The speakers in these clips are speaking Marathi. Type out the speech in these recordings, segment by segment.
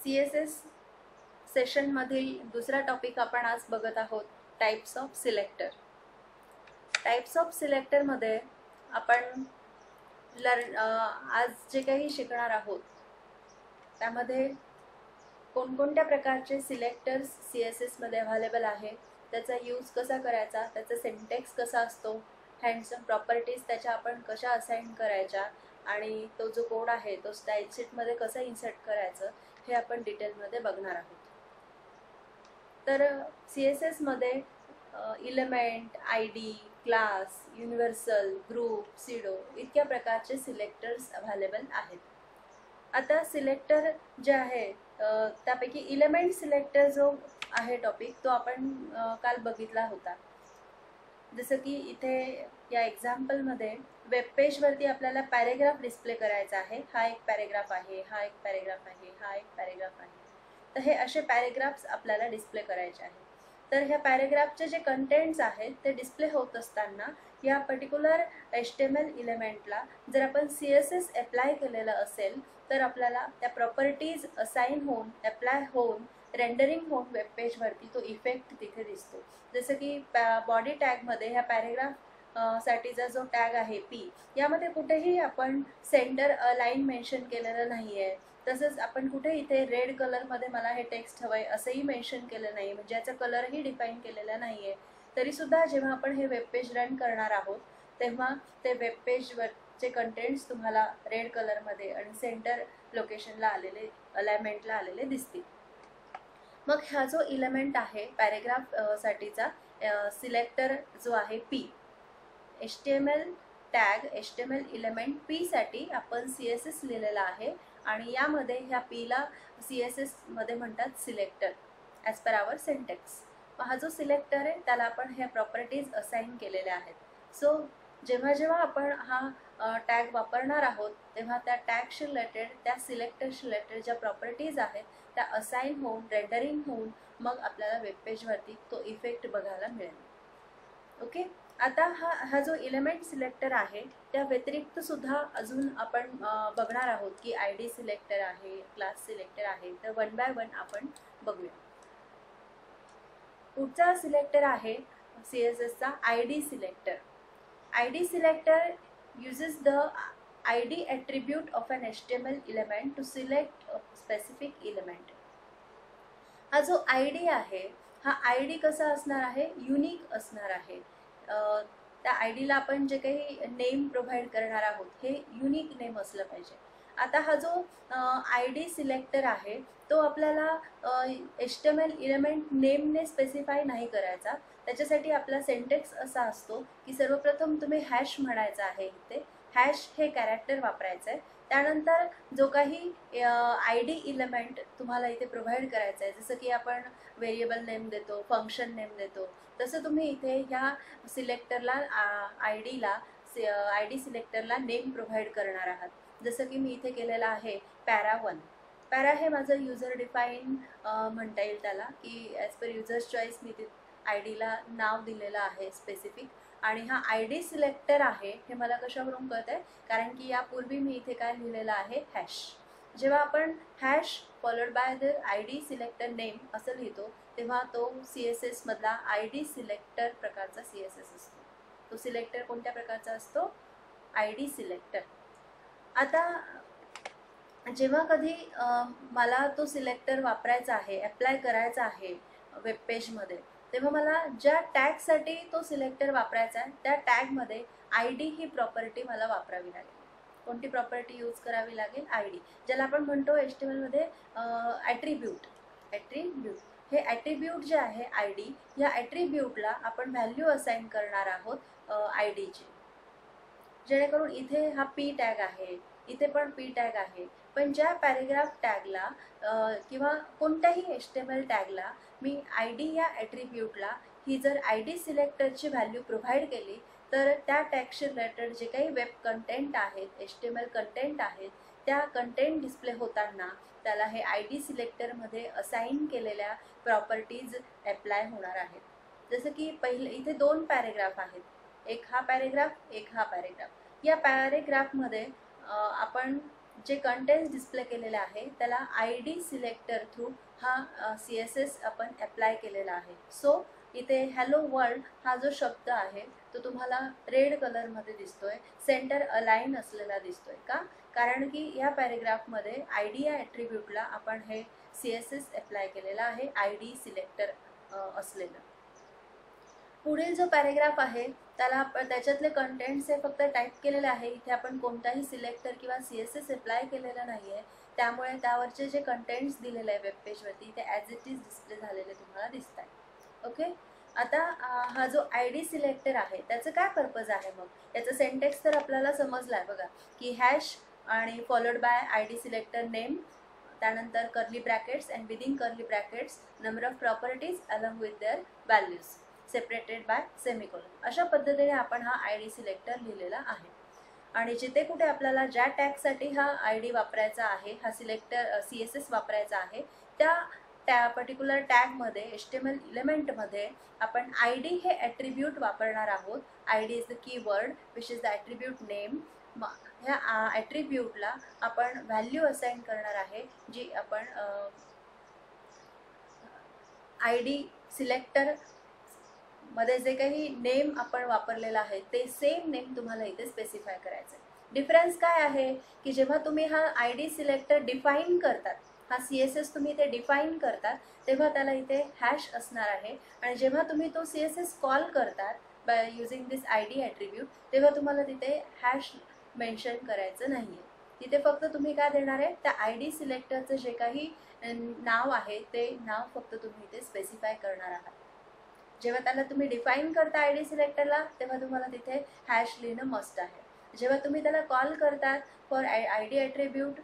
CSS सेशनमधील दुसरा टॉपिक आपण आज बघत आहोत, types of selector. Types of सिलेक्टरमध्ये आपण आज जे काही शिकणार आहोत त्यामध्ये कोणकोणत्या प्रकारचे सिलेक्टर्स CSSमध्ये अवेलेबल आहे, त्याचा यूज कसा करायचा, त्याचा सिंटॅक्स कसा असतो, हँडसम प्रॉपर्टीज त्याच्या आपण कशा असाइन करायच्या आणि तो जो कोड आहे तो स्टाईल शीटमध्ये कसा इन्सर्ट करायचं हे आपण डिटेलमध्ये बघणार आहोत. तर CSSमध्ये element, ID, class, universal, group, pseudo इतक्या प्रकारचे सिलेक्टर्स अवेलेबल आहेत. आता सिलेक्टर जे आहे त्यापैकी इलेमेंट सिलेक्टर जो आहे टॉपिक तो आपण काल बघितला होता. जसं की इथे या एक्झाम्पलमध्ये वेब पेजवरती आपल्याला पॅरेग्राफ डिस्प्ले करायचा आहे. हा एक पॅरेग्राफ आहे, हा एक पॅरेग्राफ आहे, हा एक पॅरेग्राफ आहे. तर हे असे पॅरेग्राफ्स आपल्याला डिस्प्ले करायचे आहेत. तर ह्या पॅरेग्राफचे जे कंटेंट्स आहेत ते डिस्प्ले होत असताना या पर्टिक्युलर HTML इलेमेंटला जर आपण CSS अप्लाय केलेलं असेल तर आपल्याला त्या प्रॉपर्टीज असाइन होऊन, अप्लाय होऊन, रेंडरिंग होऊन वेब पेजवरती तो इफेक्ट तिथे दिसतो. जसं की बॉडी टॅगमध्ये ह्या पॅरेग्राफ साठीचा जो टॅग आहे P, यामध्ये कुठेही आपण सेंटर लाईन मेन्शन केलेलं नाही आहे. तसंच आपण कुठे इथे रेड कलरमध्ये मला हे टेक्स्ट हवंय असंही मेन्शन केलं नाही, म्हणजे याचा कलरही डिफाईन केलेला नाही आहे. तरीसुद्धा जेव्हा आपण हे वेब पेज रन करणार आहोत तेव्हा ते वेब पेजवरचे कंटेंट्स तुम्हाला रेड कलरमध्ये आणि सेंटर लोकेशनला आलेले, अलाइनमेंटला आलेले दिसतील. मग हा जो इलेमेंट आहे पॅरेग्राफ साठीचा सिलेक्टर जो आहे P, HTML tag HTML element P साठी आपण CSS लिहिलेला आहे आणि यामध्ये ह्या Pला CSS मध्ये म्हणतात selector as per hour syntax. हा जो सिलेक्टर आहे त्याला आपण ह्या प्रॉपर्टीज असाइन केलेल्या आहेत. सो जेव्हा जेव्हा आपण हा टॅग वापरणार आहोत तेव्हा त्या टॅगशी रिलेटेड, त्या सिलेक्टरशी रिलेटेड ज्या प्रॉपर्टीज आहेत त्या असाइन होऊन, रेंडरिंग होऊन मग आपल्याला वेब पेजवरती तो इफेक्ट बघायला मिळेल. ओके. आता हा जो इलेमेंट सिलेक्टर आहे त्या व्यतिरिक्त सुद्धा अजून आपण बघणार आहोत की ID सिलेक्टर आहे, क्लास सिलेक्टर आहे. तर वन बाय वन आपण बघूया. पुढचा सिलेक्टर आहे CSSचा ID selector. ID selector uses the ID attribute of an HTML element to select a specific element. हा जो ID आहे हा ID कसा असणार आहे, युनिक असणार आहे. त्या IDला आपण जे काही नेम प्रोव्हाइड करणार आहोत हे युनिक नेम असलं पाहिजे. आता हा जो ID सिलेक्टर आहे तो आपल्याला HTML इलेमेंट नेमने स्पेसिफाय नाही करायचा. त्याच्यासाठी आपला सिंटॅक्स असा असतो की सर्वप्रथम तुम्ही हॅश म्हणायचा आहे. इथे हॅश हे कॅरेक्टर वापरायचं आहे. त्यानंतर जो काही ID इलेमेंट तुम्हाला इथे प्रोव्हाइड करायचा आहे, जसं की आपण व्हेरिएबल नेम देतो, फंक्शन नेम देतो, तसं तुम्ही इथे ह्या सिलेक्टरला ID सिलेक्टरला नेम प्रोव्हाइड करणार आहात. जसं की मी इथे केलेलं आहे para1. पॅरा हे माझं युजर डिफाईन म्हणता येईल त्याला, की ॲज पर युजर्स चॉईस मी ते IDला नाव दिलेलं आहे स्पेसिफिक. आणि हा ID सिलेक्टर आहे हे मला कशावरून कळत आहे, कारण की यापूर्वी मी इथे काय लिहिलेलं आहे, हॅश. जेव्हा आपण hash followed by the ID selector name असं लिहितो तेव्हा तो CSS मधला ID सिलेक्टर प्रकारचा CSS असतो. तो सिलेक्टर कोणत्या प्रकारचा असतो, ID सिलेक्टर. आता जेव्हा कधी मला तो सिलेक्टर वापरायचा आहे, अप्लाय करायचा आहे वेब पेजमध्ये, तेव्हा मला ज्या टॅगसाठी तो सिलेक्टर वापरायचा आहे त्या टॅगमध्ये ID ही प्रॉपर्टी मला वापरावी लागेल. कोणती प्रॉपर्टी यूज करावी लागेल, ID, ज्याला आपण म्हणतो HTMLमध्ये ॲट्रिब्यूट. हे ॲट्रिब्यूट जे आहे ID, या ॲट्रिब्यूटला आपण व्हॅल्यू असाइन करणार आहोत IDची. जेणेकरून इथे हा P टॅग आहे, इथे पण P टॅग आहे, पण ज्या पॅरेग्राफ टॅगला किंवा कोणत्याही HTML टॅगला मी ID या ॲट्रिब्यूटला ही जर ID सिलेक्टरची व्हॅल्यू प्रोव्हाइड केली तर त्या टॅगशी रिलेटेड जे काही वेब कंटेंट आहेत, HTML कंटेंट आहेत, त्या कंटेंट डिस्प्ले होताना त्याला हे ID सिलेक्टरमध्ये असाइन केलेल्या प्रॉपर्टीज अप्लाय होणार आहेत. जसं की पहिले इथे दोन पॅरेग्राफ आहेत, एक हा पॅरेग्राफ, एक हा पॅरेग्राफ. या पॅरेग्राफमध्ये आपण जे कंटेंट्स डिस्प्ले केलेले आहे त्याला ID सिलेक्टर थ्रू हा CSS आपण अप्लाय केलेला आहे. सो इथे हॅलो वर्ल्ड हा जो शब्द आहे तो तुम्हाला रेड कलरमध्ये दिसतोय, सेंटर अलाइन असलेला दिसतोय का? कारण की या पॅरेग्राफमध्ये ID या ॲट्रिब्यूटला आपण हे CSS अप्लाय केलेला आहे, ID सिलेक्टर असलेलं. पुढील जो पॅरेग्राफ आहे त्याला त्याच्यातले कंटेंट्स हे फक्त टाईप केलेले आहे. इथे आपण कोणताही सिलेक्टर किंवा CSS अप्लाय केलेला नाही आहे, त्यामुळे त्यावरचे जे कंटेंट्स दिलेले आहे वेबपेजवरती ते ॲज इट इज डिस्प्ले झालेले तुम्हाला दिसत आहे. ओके, आता हा जो ID सिलेक्टर आहे त्याचं काय पर्पज आहे? मग याचं सेंटेक्स तर आपल्याला समजलं आहे बघा, की हॅश आणि followed by ID selector name, त्यानंतर curly brackets and within curly brackets number of properties along with their values separated by semicolon. अशा पद्धतीने आपण हा ID सिलेक्टर लिहिलेला आहे. आणि जिथे कुठे आपल्याला ज्या टॅगसाठी हा ID वापरायचा आहे, हा सिलेक्टर CSS वापरायचा आहे, त्या पर्टिक्युलर टॅगमध्ये HTML एलिमेंटमध्ये आपण ID हे ॲट्रिब्यूट वापरणार आहोत. ID is the keyword which is the attribute name. ह्या ॲट्रिब्यूटला आपण व्हॅल्यू असाइन करणार आहे, जी आपण ID सिलेक्टर मध्ये जे काही नेम आपण वापरलेला आहे ते सेम नेम तुम्हाला इथे स्पेसिफाय करायचं आहे. डिफरन्स काय आहे की जेव्हा तुम्ही हा ID सिलेक्टर डिफाईन करतात, हा CSS तुम्ही इथे डिफाईन करतात, तेव्हा त्याला इथे हॅश असणार आहे. आणि जेव्हा तुम्ही तो CSS कॉल करतात by using this ID attribute, तेव्हा तुम्हाला तिथे हॅश मेन्शन करायचं नाही आहे. तिथे फक्त तुम्ही काय देणार आहे, त्या ID सिलेक्टरचं जे काही नाव आहे ते नाव फक्त तुम्ही इथे स्पेसिफाय करणार आहात. जेव्हा त्याला तुम्ही डिफाईन करता ID सिलेक्टरला, तेव्हा तुम्हाला तिथे हॅश लिहिणं मस्ट आहे. जेव्हा तुम्ही त्याला कॉल करतात फॉर ID ॲट्रिब्यूट,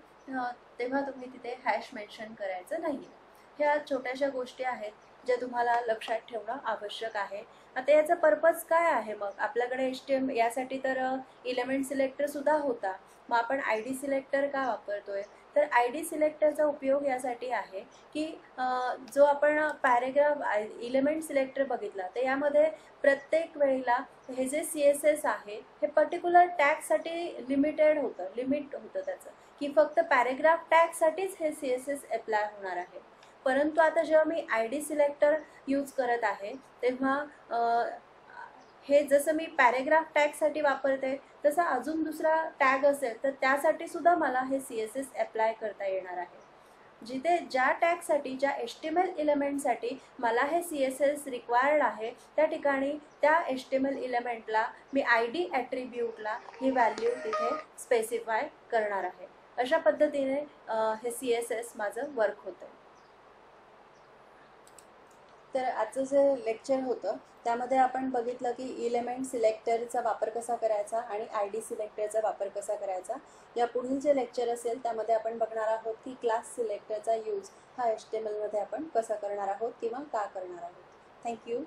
तेव्हा तुम्ही तिथे हॅश मेन्शन करायचं नाही आहे. ह्या छोट्याशा गोष्टी आहेत ज्या तुम्हाला लक्षात ठेवणं आवश्यक आहे. आता याचा पर्पज काय आहे? मग आपल्याकडे HTML यासाठी तर एलिमेंट सिलेक्टरसुद्धा होता, मग आपण ID सिलेक्टर का वापरतोय? तर ID सिलेक्टरचा उपयोग यासाठी आहे की जो आपण पॅरेग्राफ एलिमेंट सिलेक्टर बघितला, तर यामध्ये प्रत्येक वेळेला हे जे CSS आहे हे पर्टिक्युलर टॅगसाठी लिमिट होतं त्याचं, की फक्त पॅरेग्राफ टॅगसाठीच हे CSS अप्लाय होणार आहे. परंतु आता जेव्हा मी ID सिलेक्टर यूज करत आहे तेव्हा हे जसं मी पॅरेग्राफ टॅगसाठी वापरते तसा अजून दुसरा टॅग असेल तर त्यासाठी सुद्धा मला हे CSS अप्लाय करता येणार आहे. जिथे ज्या टॅगसाठी, ज्या HTML एलिमेंटसाठी मला हे CSS रिक्वायर्ड आहे, त्या ठिकाणी त्या HTML एलिमेंटला मी ID ॲट्रिब्यूटला ही व्हॅल्यू तिथे स्पेसिफाय करणार आहे. अशा पद्धतीने हे CSS माझं वर्क होतं. तर आजचं जे लेक्चर होतं त्यामध्ये आपण बघितलं की एलिमेंट सिलेक्टरचा वापर कसा करायचा आणि ID सिलेक्टरचा वापर कसा करायचा. या पुढील जे लेक्चर असेल त्यामध्ये आपण बघणार आहोत की क्लास सिलेक्टरचा यूज हा HTML मध्ये आपण कसा करणार आहोत किंवा का करणार आहोत. थँक्यू.